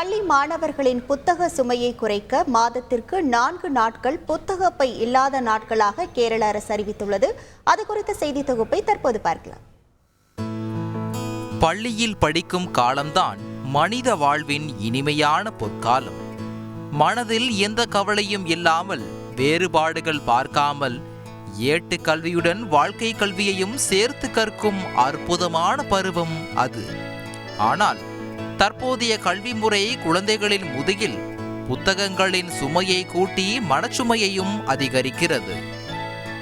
பள்ளி மாணவர்களின் புத்தக சுமையை குறைக்க மாதத்திற்கு 4 நாட்கள் புத்தக பை இல்லாத நாட்களாக கேரள அரசு அறிவித்துள்ளது. அது குறித்த செய்தி தொகுப்பை தற்போது பார்க்கலாம். பள்ளியில் படிக்கும் காலம்தான் மனித வாழ்வின் இனிமையான பொற்காலம். மனதில் எந்த கவலையும் இல்லாமல், வேறுபாடுகள் பார்க்காமல், ஏட்டு கல்வியுடன் வாழ்க்கை கல்வியையும் சேர்த்து கற்கும் அற்புதமான பருவம் அது. ஆனால் தற்போதைய கல்வி முறை குழந்தைகளின் முதுகில் புத்தகங்களின் சுமையை கூட்டி மனச்சுமையையும் அதிகரிக்கிறது.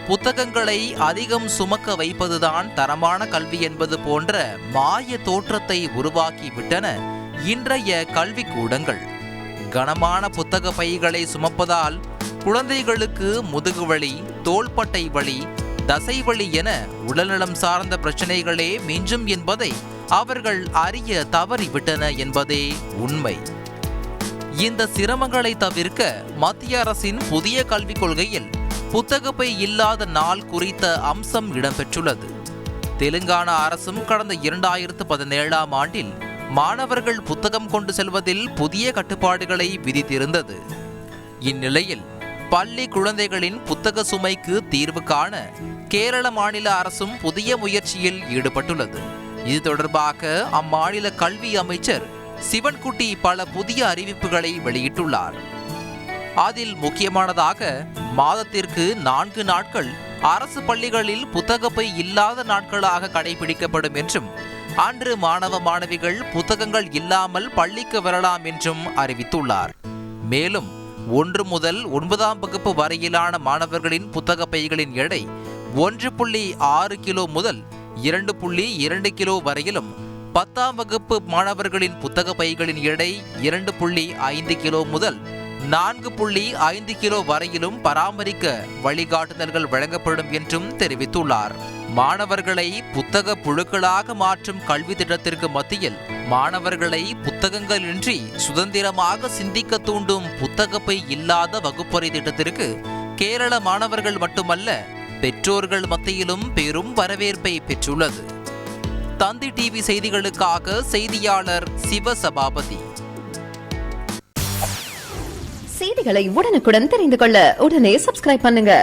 புத்தகங்களை அதிகம் சுமக்க வைப்பதுதான் தரமான கல்வி என்பது போன்ற மாய தோற்றத்தை உருவாக்கிவிட்டன இன்றைய கல்விக்கூடங்கள். கனமான புத்தக பைகளை சுமப்பதால் குழந்தைகளுக்கு முதுகுவலி, தோள்பட்டை வலி, தசைவலி என உடல்நலம் சார்ந்த பிரச்சனைகளே மிஞ்சும் என்பதை அவர்கள் அறிய தவறிவிட்டன என்பதே உண்மை. இந்த சிரமங்களை தவிர்க்க மத்திய அரசின் புதிய கல்விக் கொள்கையில் புத்தகப்பை இல்லாத நாள் குறித்த அம்சம் இடம்பெற்றுள்ளது. தெலுங்கானா அரசும் கடந்த 2017ஆம் ஆண்டில் மாணவர்கள் புத்தகம் கொண்டு செல்வதில் புதிய கட்டுப்பாடுகளை விதித்திருந்தது. இந்நிலையில் பள்ளி குழந்தைகளின் புத்தக சுமைக்கு தீர்வு காண கேரள மாநில அரசும் புதிய முயற்சியில் ஈடுபட்டுள்ளது. இது தொடர்பாக அம்மாநில கல்வி அமைச்சர் சிவன்குட்டி பல புதிய அறிவிப்புகளை வெளியிட்டுள்ளார். அதில் முக்கியமானதாக மாதத்திற்கு 4 நாட்கள் அரசு பள்ளிகளில் புத்தகப்பை இல்லாத நாட்களாக கடைபிடிக்கப்படும் என்றும், அன்று மாணவ மாணவிகள் புத்தகங்கள் இல்லாமல் பள்ளிக்கு வரலாம் என்றும் அறிவித்துள்ளார். மேலும் 1 முதல் 9ஆம் வகுப்பு வரையிலான மாணவர்களின் புத்தக பைகளின் எடை 1.6 கிலோ முதல் 2.2 கிலோ வரையிலும், 10ஆம் வகுப்பு மாணவர்களின் புத்தக பைகளின் எடை 2.5 கிலோ முதல் 4.5 கிலோ வரையிலும் பராமரிக்க வழிகாட்டுதல்கள் வழங்கப்படும் என்றும் தெரிவித்துள்ளார். மாணவர்களை புத்தக புழுக்களாக மாற்றும் கல்வி திட்டத்திற்கு மத்தியில் மாணவர்களை புத்தகங்களின்றி சுதந்திரமாக சிந்திக்க தூண்டும் புத்தகப்பை இல்லாத வகுப்பறை திட்டத்திற்கு கேரள மாணவர்கள் மட்டுமல்ல, பெற்றோர்கள் மத்தியிலும் பெரும் வரவேற்பை பெற்றுள்ளது. தந்தி டிவி செய்திகளுக்காக செய்தியாளர் சிவசபாபதி. செய்திகளை உடனுக்குடன் தெரிந்து கொள்ள உடனே சப்ஸ்கிரைப் பண்ணுங்க.